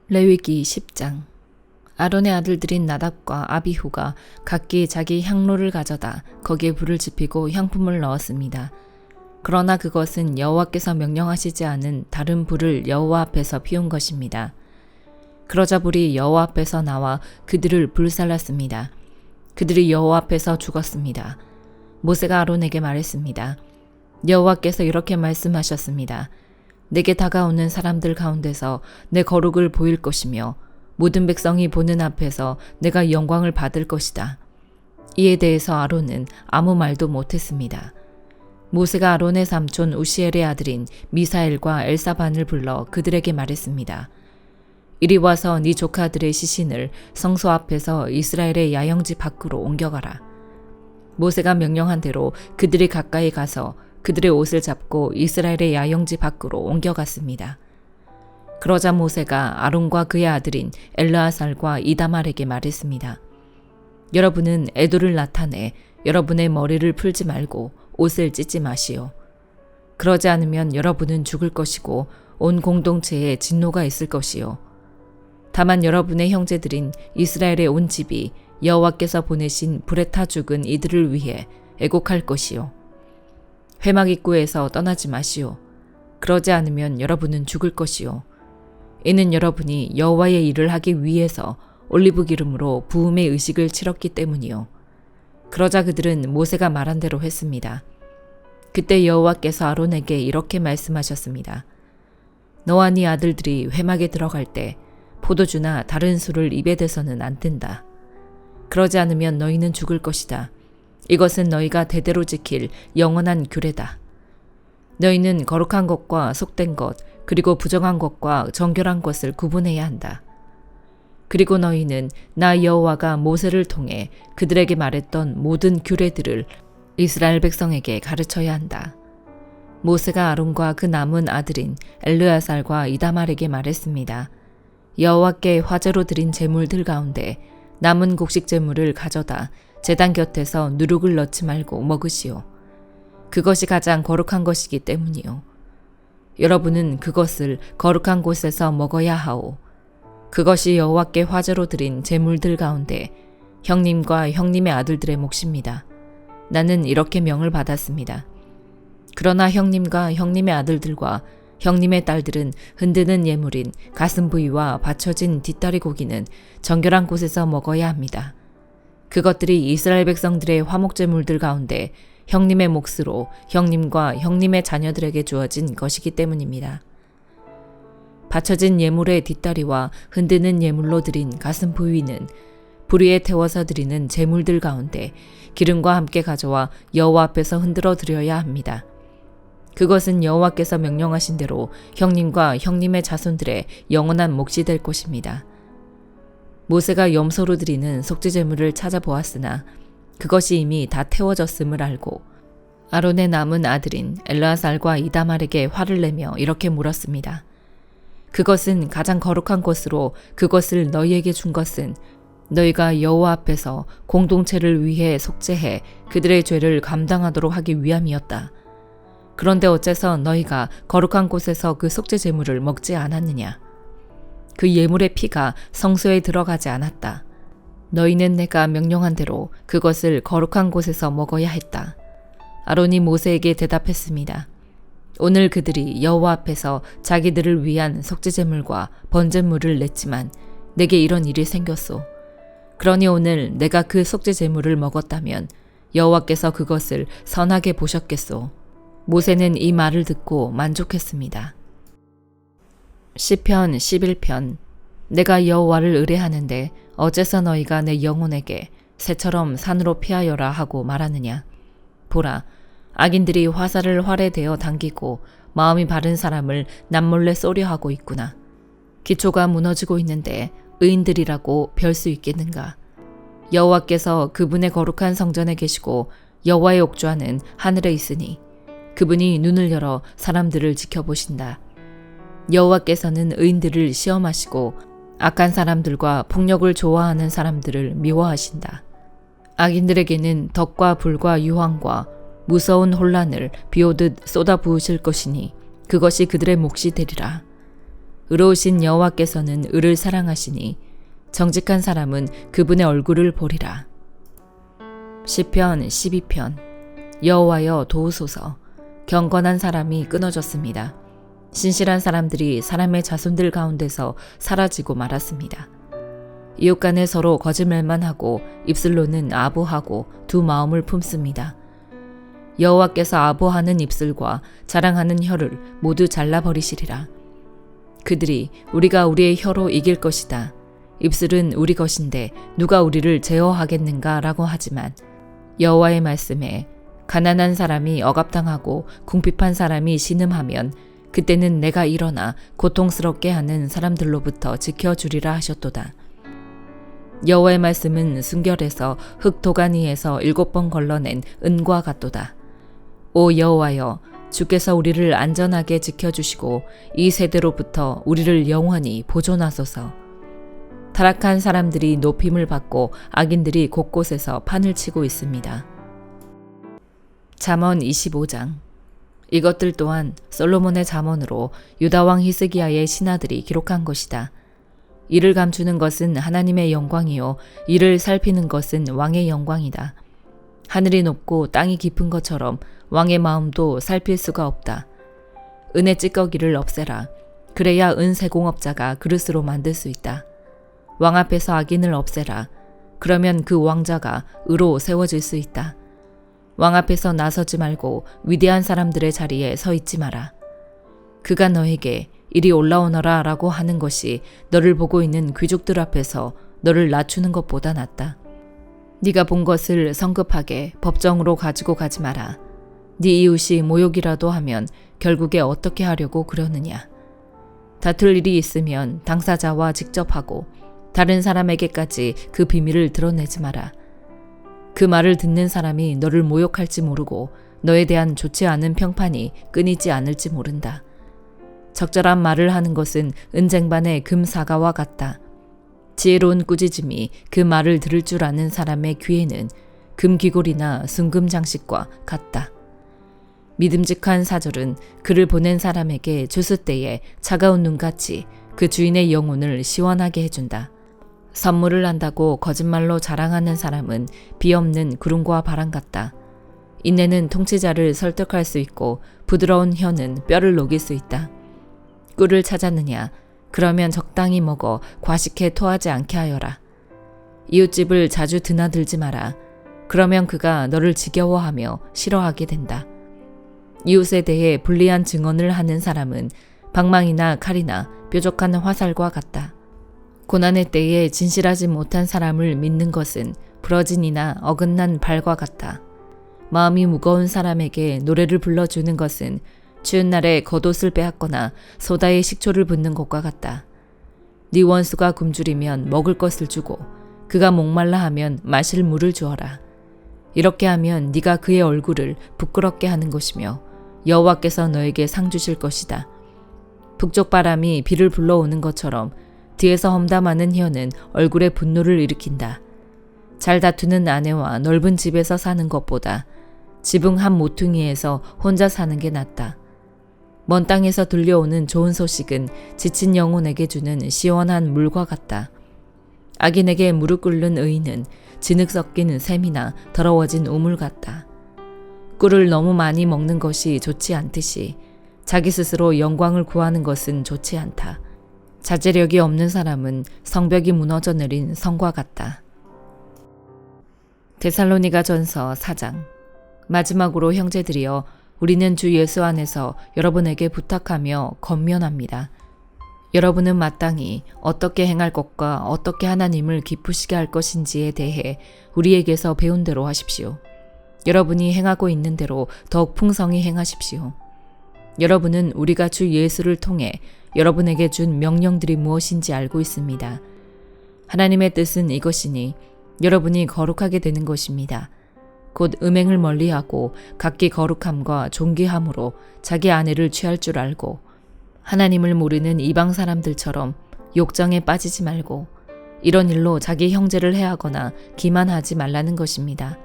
레위기 10장. 아론의 아들들인 나답과 아비후가 각기 자기 향로를 가져다 거기에 불을 지피고 향품을 넣었습니다. 그러나 그것은 여호와께서 명령하시지 않은 다른 불을 여호와 앞에서 피운 것입니다. 그러자 불이 여호와 앞에서 나와 그들을 불살랐습니다. 그들이 여호와 앞에서 죽었습니다. 모세가 아론에게 말했습니다. 여호와께서 이렇게 말씀하셨습니다. 내게 다가오는 사람들 가운데서 내 거룩을 보일 것이며 모든 백성이 보는 앞에서 내가 영광을 받을 것이다. 이에 대해서 아론은 아무 말도 못했습니다. 모세가 아론의 삼촌 우시엘의 아들인 미사엘과 엘사반을 불러 그들에게 말했습니다. 이리 와서 네 조카들의 시신을 성소 앞에서 이스라엘의 야영지 밖으로 옮겨가라. 모세가 명령한 대로 그들이 가까이 가서 그들의 옷을 잡고 이스라엘의 야영지 밖으로 옮겨갔습니다. 그러자 모세가 아론과 그의 아들인 엘르아살과 이다말에게 말했습니다. 여러분은 애도를 나타내 여러분의 머리를 풀지 말고 옷을 찢지 마시오. 그러지 않으면 여러분은 죽을 것이고 온 공동체에 진노가 있을 것이요. 다만 여러분의 형제들인 이스라엘의 온 집이 여호와께서 보내신 불에 타 죽은 이들을 위해 애곡할 것이요. 회막 입구에서 떠나지 마시오. 그러지 않으면 여러분은 죽을 것이요. 이는 여러분이 여호와의 일을 하기 위해서 올리브 기름으로 부음의 의식을 치렀기 때문이요. 그러자 그들은 모세가 말한 대로 했습니다. 그때 여호와께서 아론에게 이렇게 말씀하셨습니다. 너와 네 아들들이 회막에 들어갈 때 포도주나 다른 술을 입에 대서는 안 뜬다. 그러지 않으면 너희는 죽을 것이다. 이것은 너희가 대대로 지킬 영원한 규례다. 너희는 거룩한 것과 속된 것, 그리고 부정한 것과 정결한 것을 구분해야 한다. 그리고 너희는 나 여호와가 모세를 통해 그들에게 말했던 모든 규례들을 이스라엘 백성에게 가르쳐야 한다. 모세가 아론과 그 남은 아들인 엘르아살과 이다말에게 말했습니다. 여호와께 화제로 드린 제물들 가운데 남은 곡식 제물을 가져다 제단 곁에서 누룩을 넣지 말고 먹으시오. 그것이 가장 거룩한 것이기 때문이요. 여러분은 그것을 거룩한 곳에서 먹어야 하오. 그것이 여호와께 화제로 드린 제물들 가운데 형님과 형님의 아들들의 몫입니다. 나는 이렇게 명을 받았습니다. 그러나 형님과 형님의 아들들과 형님의 딸들은 흔드는 예물인 가슴 부위와 받쳐진 뒷다리 고기는 정결한 곳에서 먹어야 합니다. 그것들이 이스라엘 백성들의 화목제물들 가운데 형님의 몫으로 형님과 형님의 자녀들에게 주어진 것이기 때문입니다. 받쳐진 예물의 뒷다리와 흔드는 예물로 드린 가슴 부위는 불 위에 태워서 드리는 제물들 가운데 기름과 함께 가져와 여호와 앞에서 흔들어 드려야 합니다. 그것은 여호와께서 명령하신 대로 형님과 형님의 자손들의 영원한 몫이 될 것입니다. 모세가 염소로 드리는 속죄제물을 찾아보았으나 그것이 이미 다 태워졌음을 알고 아론의 남은 아들인 엘르아살과 이다말에게 화를 내며 이렇게 물었습니다. 그것은 가장 거룩한 것으로 그것을 너희에게 준 것은 너희가 여호와 앞에서 공동체를 위해 속죄해 그들의 죄를 감당하도록 하기 위함이었다. 그런데 어째서 너희가 거룩한 곳에서 그 속죄제물을 먹지 않았느냐? 그 예물의 피가 성소에 들어가지 않았다. 너희는 내가 명령한 대로 그것을 거룩한 곳에서 먹어야 했다. 아론이 모세에게 대답했습니다. 오늘 그들이 여호와 앞에서 자기들을 위한 속죄제물과 번제물을 냈지만 내게 이런 일이 생겼소. 그러니 오늘 내가 그 속죄제물을 먹었다면 여호와께서 그것을 선하게 보셨겠소. 모세는 이 말을 듣고 만족했습니다. 시편 11편. 내가 여호와를 의뢰하는데 어째서 너희가 내 영혼에게 새처럼 산으로 피하여라 하고 말하느냐. 보라, 악인들이 화살을 활에 대어 당기고 마음이 바른 사람을 남몰래 쏘려 하고 있구나. 기초가 무너지고 있는데 의인들이라고 별 수 있겠는가. 여호와께서 그분의 거룩한 성전에 계시고 여호와의 옥좌는 하늘에 있으니 그분이 눈을 열어 사람들을 지켜보신다. 여호와께서는 의인들을 시험하시고 악한 사람들과 폭력을 좋아하는 사람들을 미워하신다. 악인들에게는 덕과 불과 유황과 무서운 혼란을 비오듯 쏟아 부으실 것이니 그것이 그들의 몫이 되리라. 의로우신 여호와께서는 의를 사랑하시니 정직한 사람은 그분의 얼굴을 보리라. 시편 12편. 여호와여 도우소서. 경건한 사람이 끊어졌습니다. 신실한 사람들이 사람의 자손들 가운데서 사라지고 말았습니다. 이웃 간에 서로 거짓말만 하고 입술로는 아부하고 두 마음을 품습니다. 여호와께서 아부하는 입술과 자랑하는 혀를 모두 잘라버리시리라. 그들이 우리가 우리의 혀로 이길 것이다. 입술은 우리 것인데 누가 우리를 제어하겠는가 라고 하지만 여호와의 말씀에 가난한 사람이 억압당하고 궁핍한 사람이 신음하면 그때는 내가 일어나 고통스럽게 하는 사람들로부터 지켜주리라 하셨도다. 여호와의 말씀은 순결해서 흙 도가니에서 7번 걸러낸 은과 같도다. 오 여호와여, 주께서 우리를 안전하게 지켜주시고 이 세대로부터 우리를 영원히 보존하소서. 타락한 사람들이 높임을 받고 악인들이 곳곳에서 판을 치고 있습니다. 잠언 25장. 이것들 또한 솔로몬의 잠언으로 유다왕 히스기야의 신하들이 기록한 것이다. 이를 감추는 것은 하나님의 영광이요 이를 살피는 것은 왕의 영광이다. 하늘이 높고 땅이 깊은 것처럼 왕의 마음도 살필 수가 없다. 은의 찌꺼기를 없애라. 그래야 은세공업자가 그릇으로 만들 수 있다. 왕 앞에서 악인을 없애라. 그러면 그 왕자가 의로 세워질 수 있다. 왕 앞에서 나서지 말고 위대한 사람들의 자리에 서 있지 마라. 그가 너에게 이리 올라오너라 라고 하는 것이 너를 보고 있는 귀족들 앞에서 너를 낮추는 것보다 낫다. 네가 본 것을 성급하게 법정으로 가지고 가지 마라. 네 이웃이 모욕이라도 하면 결국에 어떻게 하려고 그러느냐. 다툴 일이 있으면 당사자와 직접 하고 다른 사람에게까지 그 비밀을 드러내지 마라. 그 말을 듣는 사람이 너를 모욕할지 모르고 너에 대한 좋지 않은 평판이 끊이지 않을지 모른다. 적절한 말을 하는 것은 은쟁반의 금사과와 같다. 지혜로운 꾸짖음이 그 말을 들을 줄 아는 사람의 귀에는 금귀골이나 순금 장식과 같다. 믿음직한 사절은 그를 보낸 사람에게 주스 때에 차가운 눈같이 그 주인의 영혼을 시원하게 해준다. 선물을 한다고 거짓말로 자랑하는 사람은 비 없는 구름과 바람 같다. 인내는 통치자를 설득할 수 있고 부드러운 혀는 뼈를 녹일 수 있다. 꿀을 찾았느냐? 그러면 적당히 먹어 과식해 토하지 않게 하여라. 이웃집을 자주 드나들지 마라. 그러면 그가 너를 지겨워하며 싫어하게 된다. 이웃에 대해 불리한 증언을 하는 사람은 방망이나 칼이나 뾰족한 화살과 같다. 고난의 때에 진실하지 못한 사람을 믿는 것은 부러진이나 어긋난 발과 같다. 마음이 무거운 사람에게 노래를 불러주는 것은 추운 날에 겉옷을 빼앗거나 소다에 식초를 붓는 것과 같다. 네 원수가 굶주리면 먹을 것을 주고 그가 목말라 하면 마실 물을 주어라. 이렇게 하면 네가 그의 얼굴을 부끄럽게 하는 것이며 여호와께서 너에게 상 주실 것이다. 북쪽 바람이 비를 불러오는 것처럼 뒤에서 험담하는 혀는 얼굴에 분노를 일으킨다. 잘 다투는 아내와 넓은 집에서 사는 것보다 지붕 한 모퉁이에서 혼자 사는 게 낫다. 먼 땅에서 들려오는 좋은 소식은 지친 영혼에게 주는 시원한 물과 같다. 악인에게 무릎 꿇는 의인은 진흙 섞인 샘이나 더러워진 우물 같다. 꿀을 너무 많이 먹는 것이 좋지 않듯이 자기 스스로 영광을 구하는 것은 좋지 않다. 자제력이 없는 사람은 성벽이 무너져 내린 성과 같다. 데살로니가전서 4장. 마지막으로 형제들이여, 우리는 주 예수 안에서 여러분에게 부탁하며 권면합니다. 여러분은 마땅히 어떻게 행할 것과 어떻게 하나님을 기쁘시게 할 것인지에 대해 우리에게서 배운 대로 하십시오. 여러분이 행하고 있는 대로 더욱 풍성히 행하십시오. 여러분은 우리가 주 예수를 통해 여러분에게 준 명령들이 무엇인지 알고 있습니다. 하나님의 뜻은 이것이니 여러분이 거룩하게 되는 것입니다. 곧 음행을 멀리하고 각기 거룩함과 존귀함으로 자기 아내를 취할 줄 알고 하나님을 모르는 이방 사람들처럼 욕정에 빠지지 말고 이런 일로 자기 형제를 해하거나 기만하지 말라는 것입니다.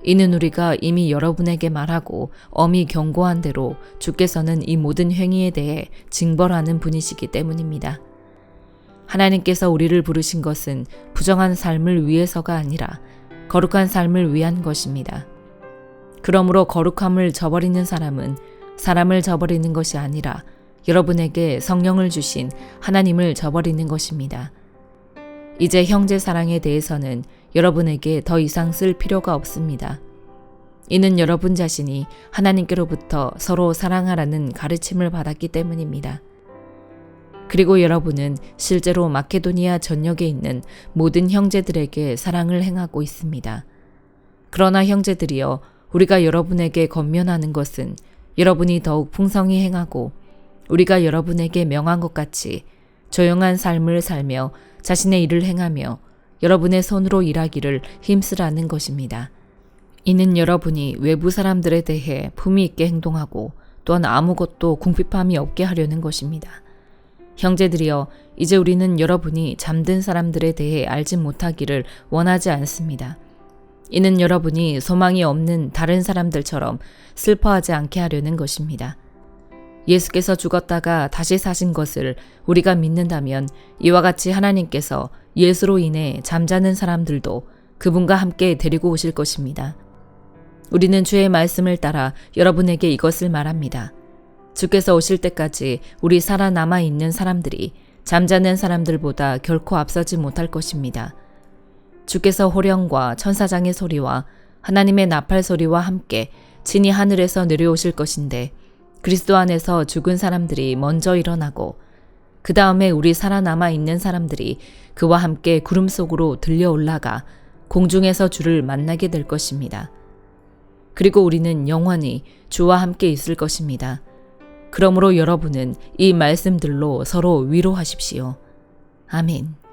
이는 우리가 이미 여러분에게 말하고 엄히 경고한 대로 주께서는 이 모든 행위에 대해 징벌하는 분이시기 때문입니다. 하나님께서 우리를 부르신 것은 부정한 삶을 위해서가 아니라 거룩한 삶을 위한 것입니다. 그러므로 거룩함을 저버리는 사람은 사람을 저버리는 것이 아니라 여러분에게 성령을 주신 하나님을 저버리는 것입니다. 이제 형제 사랑에 대해서는 여러분에게 더 이상 쓸 필요가 없습니다. 이는 여러분 자신이 하나님께로부터 서로 사랑하라는 가르침을 받았기 때문입니다. 그리고 여러분은 실제로 마케도니아 전역에 있는 모든 형제들에게 사랑을 행하고 있습니다. 그러나 형제들이여, 우리가 여러분에게 권면하는 것은 여러분이 더욱 풍성히 행하고 우리가 여러분에게 명한 것 같이 조용한 삶을 살며 자신의 일을 행하며 여러분의 손으로 일하기를 힘쓰라는 것입니다. 이는 여러분이 외부 사람들에 대해 품위 있게 행동하고 또한 아무것도 궁핍함이 없게 하려는 것입니다. 형제들이여, 이제 우리는 여러분이 잠든 사람들에 대해 알지 못하기를 원하지 않습니다. 이는 여러분이 소망이 없는 다른 사람들처럼 슬퍼하지 않게 하려는 것입니다. 예수께서 죽었다가 다시 사신 것을 우리가 믿는다면 이와 같이 하나님께서 예수로 인해 잠자는 사람들도 그분과 함께 데리고 오실 것입니다. 우리는 주의 말씀을 따라 여러분에게 이것을 말합니다. 주께서 오실 때까지 우리 살아남아 있는 사람들이 잠자는 사람들보다 결코 앞서지 못할 것입니다. 주께서 호령과 천사장의 소리와 하나님의 나팔 소리와 함께 친히 하늘에서 내려오실 것인데 그리스도 안에서 죽은 사람들이 먼저 일어나고 그 다음에 우리 살아남아 있는 사람들이 그와 함께 구름 속으로 들려 올라가 공중에서 주를 만나게 될 것입니다. 그리고 우리는 영원히 주와 함께 있을 것입니다. 그러므로 여러분은 이 말씀들로 서로 위로하십시오. 아멘.